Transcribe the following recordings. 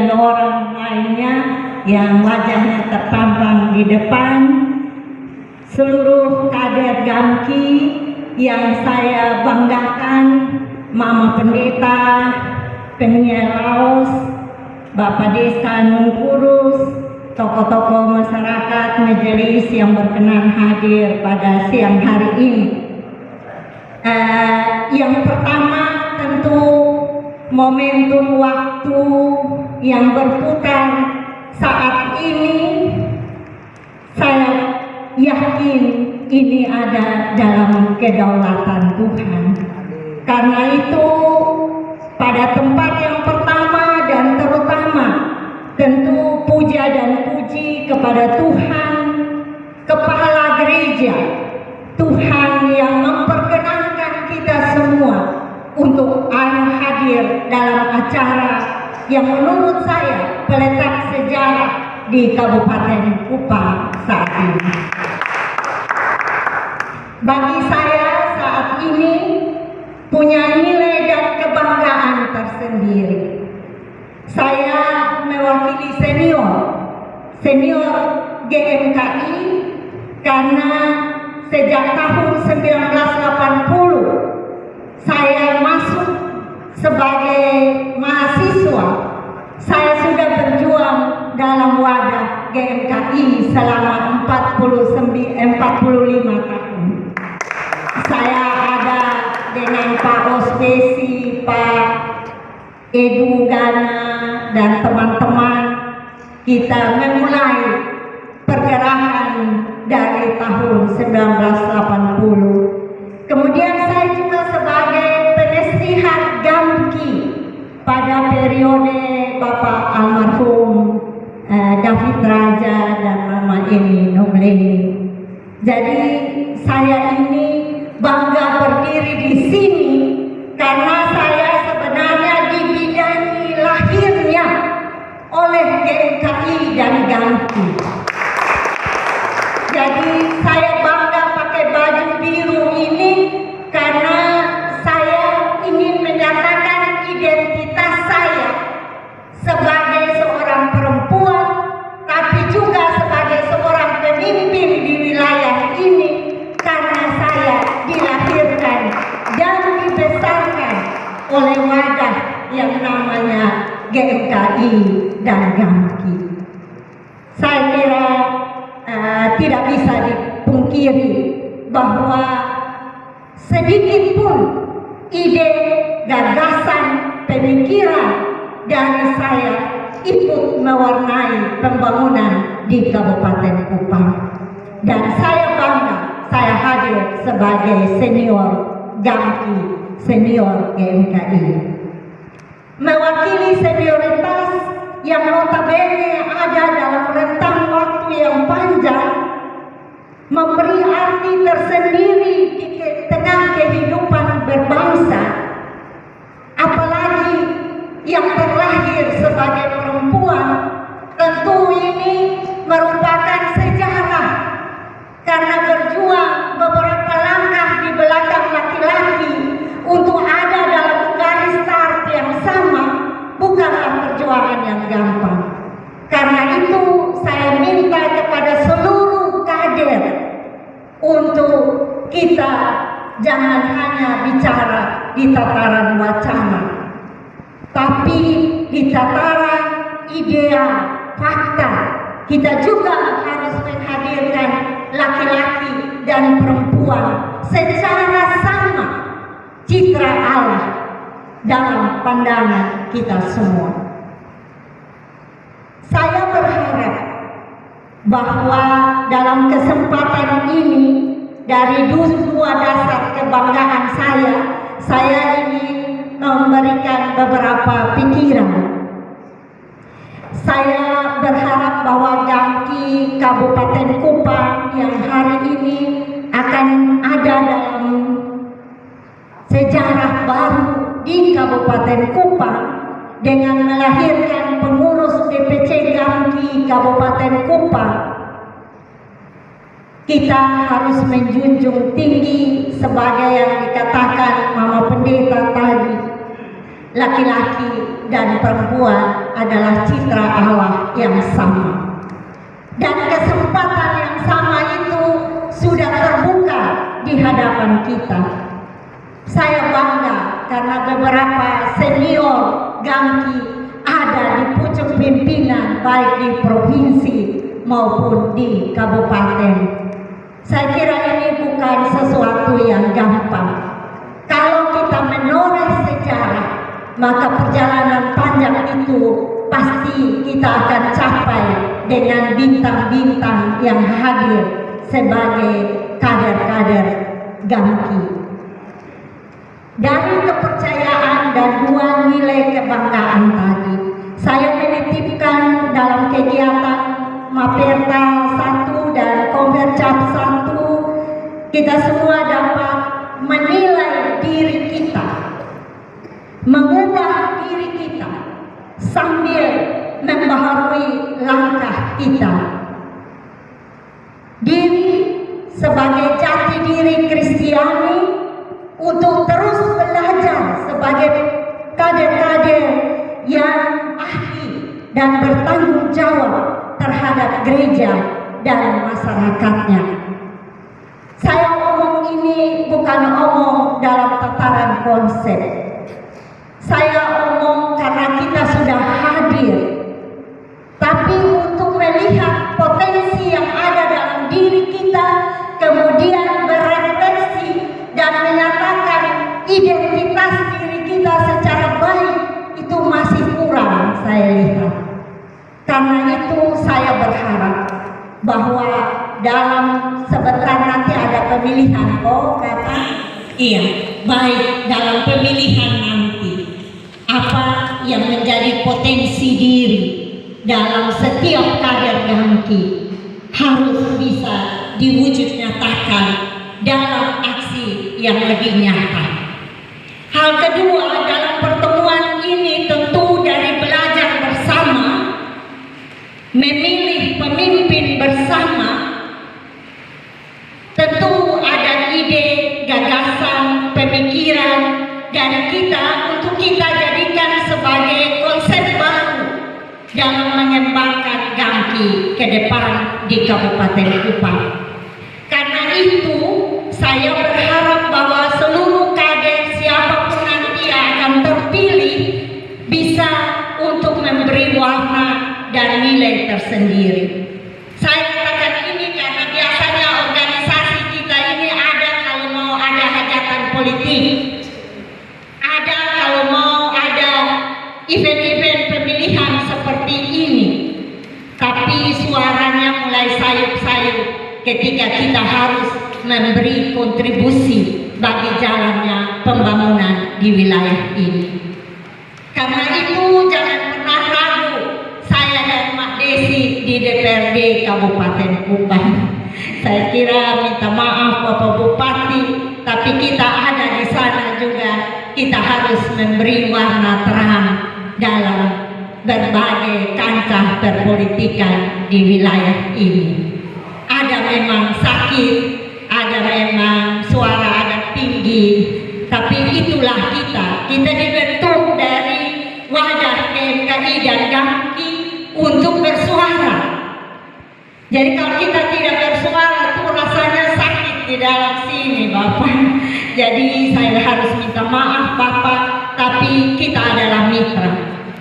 dan orang lainnya yang wajahnya terpampang di depan, seluruh kader Gamki yang saya banggakan, Mama Pendeta, Penyiar Laos, Bapak Desa Nungkurus, tokoh-tokoh masyarakat majelis yang berkenan hadir pada siang hari ini. Yang pertama tentu momentum waktu yang berputar saat ini, saya yakin ini ada dalam kedaulatan Tuhan. Karena itu pada tempat yang pertama dan terutama tentu puja dan puji kepada Tuhan, Kepala Gereja, Tuhan yang memperkenankan kita semua untuk hadir dalam acara yang menurut saya peletak sejarah di Kabupaten Kupang saat ini. Bagi saya saat ini punya nilai dan kebanggaan tersendiri. Saya mewakili senior GMKI karena sejak tahun 1980 saya masuk sebagai mahasiswa. Saya sudah berjuang dalam wadah GMKI selama 45 tahun. Saya ada dengan Pak Ospesi, Pak Edu Gana, dan teman-teman. Kita memulai pergerakan dari tahun 1980. Kemudian saya juga sebagai penasihat Gamki pada periode Bapak almarhum David Raja dan Mama Eni Nomleni. Jadi saya ini bangga berdiri di sini karena saya sebenarnya dibidangi lahirnya oleh GMKI dan Gamki. Jadi saya bangga pakai baju biru ini karena saya ingin menyatakan identitas saya sebagai seorang perempuan, tapi juga sebagai seorang pemimpin di wilayah ini karena saya dilahirkan dan dibesarkan oleh wadah yang namanya GMKI dan Gamki. Saya kira tidak bisa dipungkiri bahwa sedikit pun ide, gagasan, pemikiran dari saya ikut mewarnai pembangunan di Kabupaten Kupang. Dan saya bangga saya hadir sebagai senior Gamki, senior GMKI. Mewakili senioritas yang notabene ada dalam rentang waktu yang panjang, memberi arti tersendiri di tengah kehidupan berbangsa, apalagi yang terlahir sebagai perempuan. Tentu ini merupakan sejarah karena berjuang beberapa langkah di belakang laki-laki untuk ada dalam garis start yang sama bukanlah perjuangan yang gampang. Karena itu saya minta kepada seluruh kader untuk kita jangan hanya bicara di tataran wacana, tapi di tataran ideal, fakta. Kita juga harus menghadirkan laki-laki dan perempuan secara sama citra Allah dalam pandangan kita semua. Saya berharap bahwa dalam kesempatan ini dari dua dasar kebanggaan saya ingin memberikan beberapa pikiran. Saya berharap bahwa Gamki Kabupaten Kupang yang hari ini akan ada dalam sejarah baru di Kabupaten Kupang dengan melahirkan pengurus DPC Gamki Kabupaten Kupang. Kita harus menjunjung tinggi sebagai yang dikatakan Mama Pendeta tadi, laki-laki dan perempuan adalah citra Allah yang sama. Dan kesempatan yang sama itu sudah terbuka di hadapan kita. Saya bangga karena beberapa senior Gamki ada di pucuk pimpinan baik di provinsi maupun di kabupaten. Saya kira ini bukan sesuatu yang gampang. Kalau kita menoreh sejarah, maka perjalanan panjang itu pasti kita akan capai dengan bintang-bintang yang hadir sebagai kader-kader Gamki. Dari kepercayaan dan dua nilai kebanggaan tadi, saya menitipkan dalam kegiatan Maperta 1 dan Konvercap 1, kita semua dapat menilai diri kita, mengubah diri kita sambil membaharui langkah kita. Diri sebagai jati diri Kristiani untuk terus belajar sebagai kader-kader yang ahli dan bertanggung jawab terhadap gereja dan masyarakatnya. Saya omong ini bukan omong dalam tataran konsep. Saya omong karena kita sudah hadir, tapi untuk melihat potensi yang ada dalam diri kita, kemudian berefleksi dan menyatakan identitas diri kita secara baik, itu masih kurang saya lihat. Karena itu saya berharap bahwa dalam sebentar nanti ada pemilihan. Oh kata iya, baik, dalam pemilihan nanti apa yang menjadi potensi diri dalam setiap kader Gamki harus bisa diwujud nyatakan dalam aksi yang lebih nyata. Hal kedua, dalam pertemuan ini tentu dari belajar bersama, memilih pemimpin bersama, tentu ada ide, gagasan, pemikiran dari kita untuk kita jadikan sebagai konsep baru dalam mengembangkan Gamki ke depan di Kabupaten Kupang. Karena itu saya berharap bahwa seluruh kader siapapun nanti akan terpilih bisa untuk memberi warna dan nilai tersendiri. Saya katakan ini karena biasanya organisasi kita ini ada kalau mau ada hajatan politik, ada kalau mau ada event-event pemilihan seperti ini, tapi suaranya mulai sayup-sayup ketika kita harus memberi kontribusi bagi jalannya pembangunan di wilayah ini. Karena itu jangan pernah ragu saya dan Mak Desi di DPRD Kabupaten Kupang. Saya kira minta maaf Bapak Bupati, tapi kita ada di sana juga, kita harus memberi warna terang dalam berbagai kancah perpolitikan di wilayah ini. Ada memang sakit, ada memang suara ada tinggi, tapi itulah kita dibentuk dari wadah KMKI dan Gamki untuk bersuara. Jadi kalau kita tidak bersuara itu rasanya sakit di dalam sini Bapak. Jadi saya harus minta maaf Bapak, tapi kita adalah mitra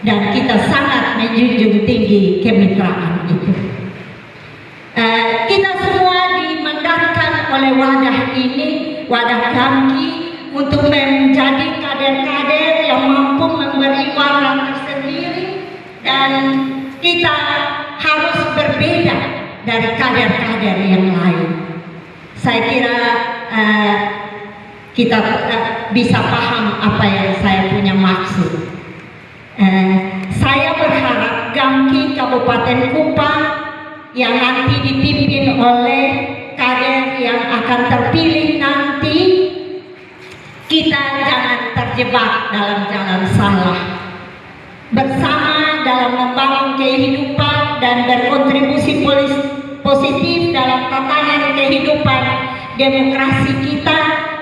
dan kita sangat menjunjung tinggi kemitraan itu. Kita semua dimandatkan oleh wadah ini, wadah Gamki, untuk menjadi kader-kader yang mampu memberi warna tersendiri, dan kita harus berbeda dari kader-kader yang lain. Saya kira kita bisa paham apa yang saya punya maksud. Saya berharap Gamki Kabupaten Kupang yang nanti dipimpin oleh kader yang akan terpilih nanti, kita jangan terjebak dalam jalan salah. Bersama dalam membangun kehidupan dan berkontribusi positif dalam tatanan kehidupan demokrasi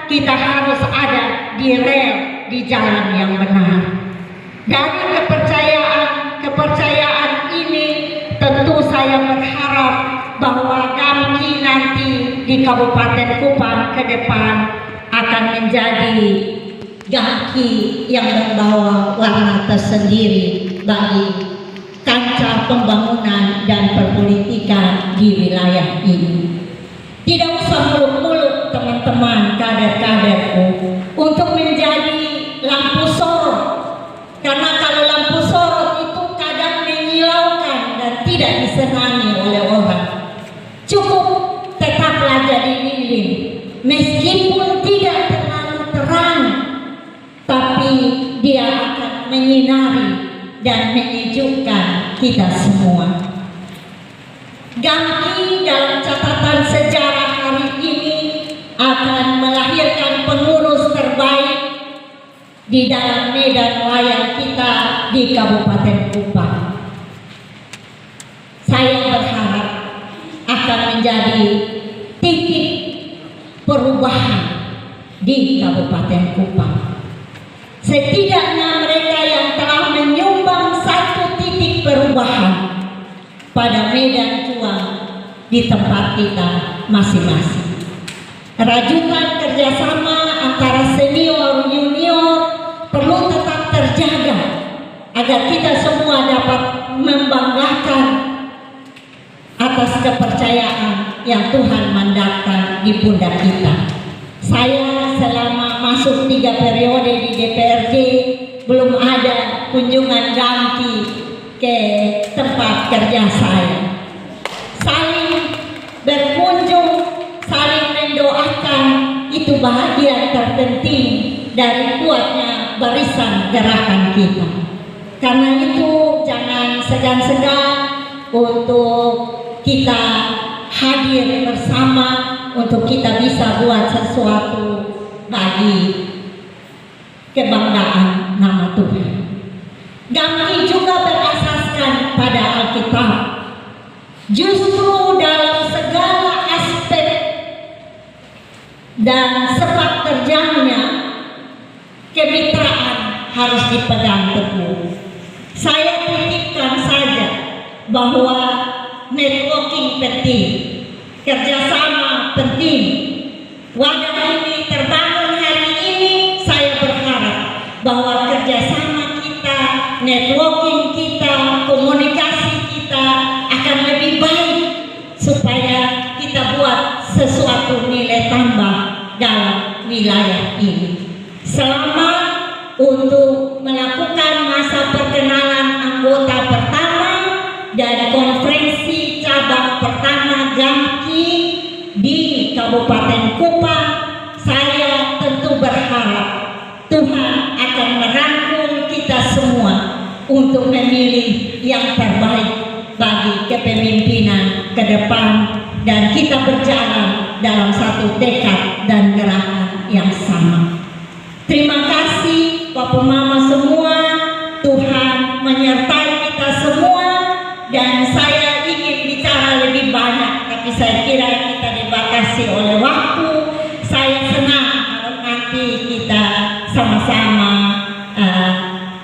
kita harus ada di rel, di jalan yang benar. Dari kepercayaan ini tentu saya berharap bahwa Gamki nanti di Kabupaten Kupang ke depan akan menjadi Gamki yang membawa warna tersendiri bagi kancah pembangunan dan perpolitikan di wilayah ini. Tidak usah muluk-muluk teman-teman kader-kaderku untuk menjadi lampu sorot, karena kalau lampu sorot itu kadang menyilaukan dan tidak disenangi oleh orang. Cukup tetaplah jadi lilin, meskipun tidak terlalu terang, tapi dia akan menyinari dan menyejukkan kita semua. Gamki dalam catatan sejarah hari ini akan melahirkan pengurus terbaik di dalam medan wayang kita di Kabupaten Kupang. Saya berharap akan menjadi titik perubahan di Kabupaten Kupang. Setidaknya mereka yang telah menyumbang satu titik perubahan pada medan juang di tempat kita masing-masing. Rajutan kerjasama antara senior junior perlu tetap terjaga agar kita semua dapat membanggakan atas kepercayaan yang Tuhan mandatkan di pundak kita. Saya selama masuk 3 periode di DPRD belum ada kunjungan Gamki ke tempat kerja saya. Saling berkunjung, saling mendoakan, itu bahagian terpenting dari kuatnya barisan gerakan kita. Karena itu jangan segan-segan untuk kita hadir bersama untuk kita bisa buat sesuatu bagi kebanggaan nama Tuhan. Gamki juga berasaskan pada Alkitab. Justru dalam segala aspek dan sepak terjangnya kemitraan harus dipegang teguh. Saya titipkan saja bahwa networking penting, kerjasama penting. Wadah ini terbangun hari ini, saya berharap bahwa kerjasama kita, networking kita, komunikasi kita akan lebih baik supaya kita buat sesuatu nilai tambah dalam wilayah ini. Selamat untuk melakukan masa perkenalan anggota pertama dan konferensi cabang pertama Gamki di Kabupaten Kupang. Saya tentu berharap Tuhan akan merangkul kita semua untuk memilih yang terbaik bagi kepemimpinan ke depan dan kita berjalan dalam satu tekad dan gerakan yang sama. Terima kasih Bapak Mama semua, Tuhan menyertai kita semua, dan saya ingin bicara lebih banyak tapi saya kira kita dibatasi oleh waktu. Saya senang kalau nanti kita sama-sama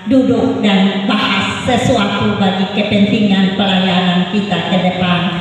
duduk dan bahas sesuatu bagi kepentingan pelayanan kita ke depan.